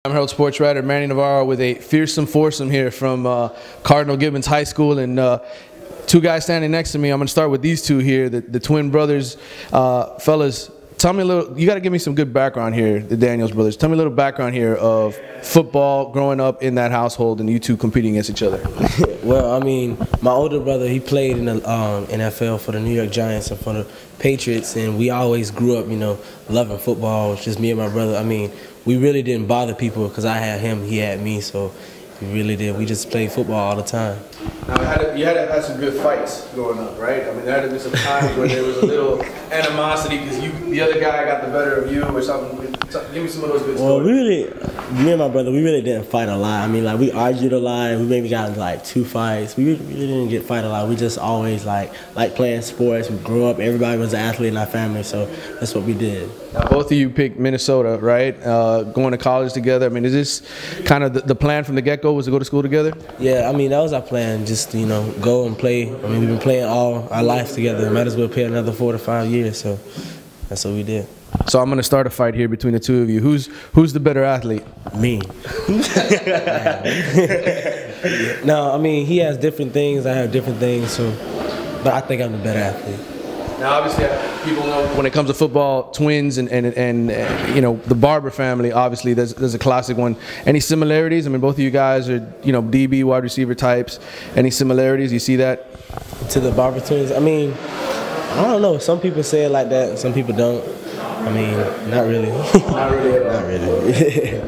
I'm Herald Sports Writer Manny Navarro with a fearsome foursome here from Cardinal Gibbons High School, and two guys standing next to me. I'm going to start with these two here, the twin brothers. Fellas, tell me a little, you got to give me some good background here, the Daniels brothers. Tell me a little background here of football, growing up in that household, and you two competing against each other. Well, I mean, my older brother, he played in the NFL for the New York Giants and for the Patriots, and we always grew up, loving football. It's just me and my brother. I mean, we really didn't bother people because I had him, he had me, so we really did. We just played football all the time. Now, you had to have some good fights growing up, right? I mean, there had to be some times where there was a little animosity because the other guy got the better of you or something. Give me some of those good stories. Well, me and my brother, we really didn't fight a lot. I mean, like, we argued a lot. We maybe got into, like, 2 fights. We really didn't fight a lot. We just always, like playing sports. We grew up. Everybody was an athlete in our family, so that's what we did. Now, both of you picked Minnesota, right? Going to college together. I mean, is this kind of the plan from the get-go, was to go to school together? Yeah, I mean, that was our plan, just, go and play. I mean, we've been playing all our life together. Might as well play another 4 to 5 years, so that's what we did. So I'm going to start a fight here between the two of you. Who's the better athlete? Me. No, I mean, he has different things. I have different things, but I think I'm the better athlete. Now, obviously, people know when it comes to football, twins and the Barber family, obviously, there's a classic one. Any similarities? I mean, both of you guys are, DB, wide receiver types. Any similarities? You see that? To the Barber twins? I mean, I don't know. Some people say it like that. Some people don't. I mean, not really. Not really at all. Not really.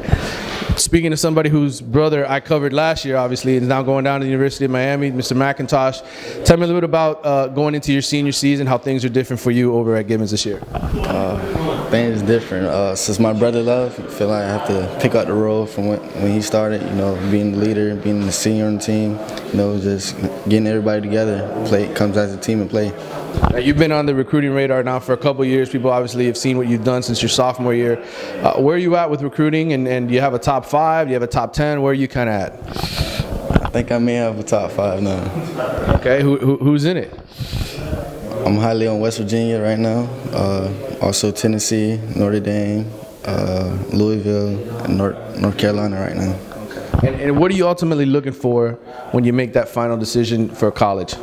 Speaking of somebody whose brother I covered last year, obviously, is now going down to the University of Miami, Mr. McIntosh. Tell me a little bit about going into your senior season, how things are different for you over at Gibbons this year. Things different. Since my brother left, I feel like I have to pick up the role from when he started, being the leader, being the senior on the team, just getting everybody together, comes as a team and play. Now, you've been on the recruiting radar now for a couple of years. People obviously have seen what you've done since your sophomore year. Where are you at with recruiting, and do you have a top 5? Do you have a top 10? Where are you kind of at? I think I may have a top 5 now. Okay, who's in it? I'm highly on West Virginia right now. Also Tennessee, Notre Dame, Louisville, and North Carolina right now. And what are you ultimately looking for when you make that final decision for college?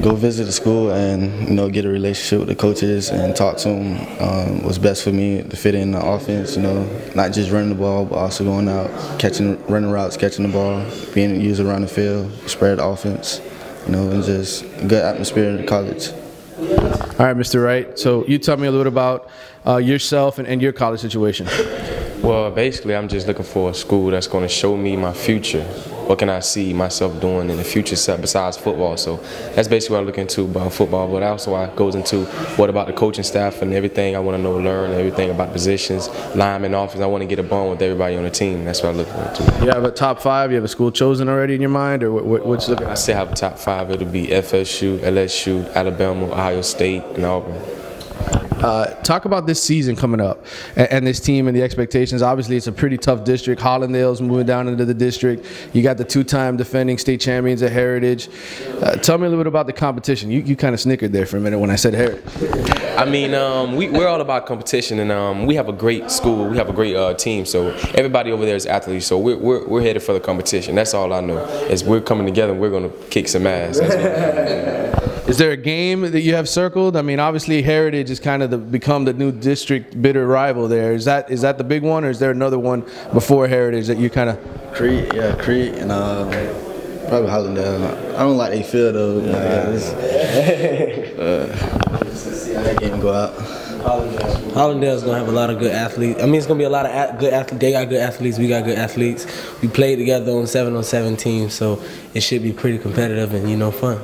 Go visit the school and get a relationship with the coaches and talk to them. What's best for me to fit in the offense. Not just running the ball, but also going out, running routes, catching the ball, being used around the field, spread the offense. And just a good atmosphere in the college. All right, Mr. Wright. So you tell me a little bit about yourself and your college situation. Well, basically, I'm just looking for a school that's going to show me my future. What can I see myself doing in the future besides football? So that's basically what I'm looking into about football. But also goes into what about the coaching staff and everything I want to learn everything about positions, lineman, offense. I want to get a bond with everybody on the team. That's what I'm looking into. You have a top 5? You have a school chosen already in your mind, or what's looking? I still have a top 5. It'll be FSU, LSU, Alabama, Ohio State, and Auburn. Talk about this season coming up and this team and the expectations. Obviously, it's a pretty tough district. Hollandale's moving down into the district. You got the 2-time defending state champions at Heritage. Tell me a little bit about the competition. You kind of snickered there for a minute when I said Heritage. I mean, we're all about competition, and we have a great school. We have a great team. So everybody over there is athletes. So we're headed for the competition. That's all I know is we're coming together and we're going to kick some ass. Is there a game that you have circled? I mean, obviously Heritage is kind of become the new district bitter rival there. Is that the big one, or is there another one before Heritage that you kind of? Crete, and probably Hollandale. I don't like their field though. That game go out. Hollandale's gonna have a lot of good athletes. I mean, it's gonna be a lot of good athletes. They got good athletes. We got good athletes. We played together on 7-on-7 teams, so it should be pretty competitive and fun.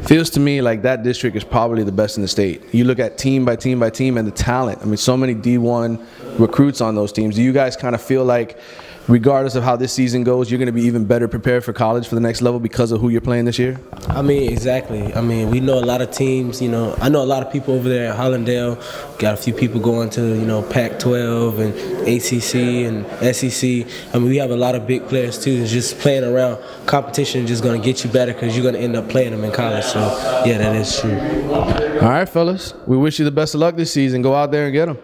Feels to me like that district is probably the best in the state. You look at team by team by team and the talent. I mean, so many D1 recruits on those teams. Do you guys kind of feel like, regardless of how this season goes, you're going to be even better prepared for college for the next level because of who you're playing this year? I mean, exactly. I mean, we know a lot of teams. I know a lot of people over there at Hollandale. Got a few people going to, Pac-12 and ACC and SEC. I mean, we have a lot of big players too. It's just playing around. Competition is just going to get you better because you're going to end up playing them in college. So, yeah, that is true. All right, fellas. We wish you the best of luck this season. Go out there and get them.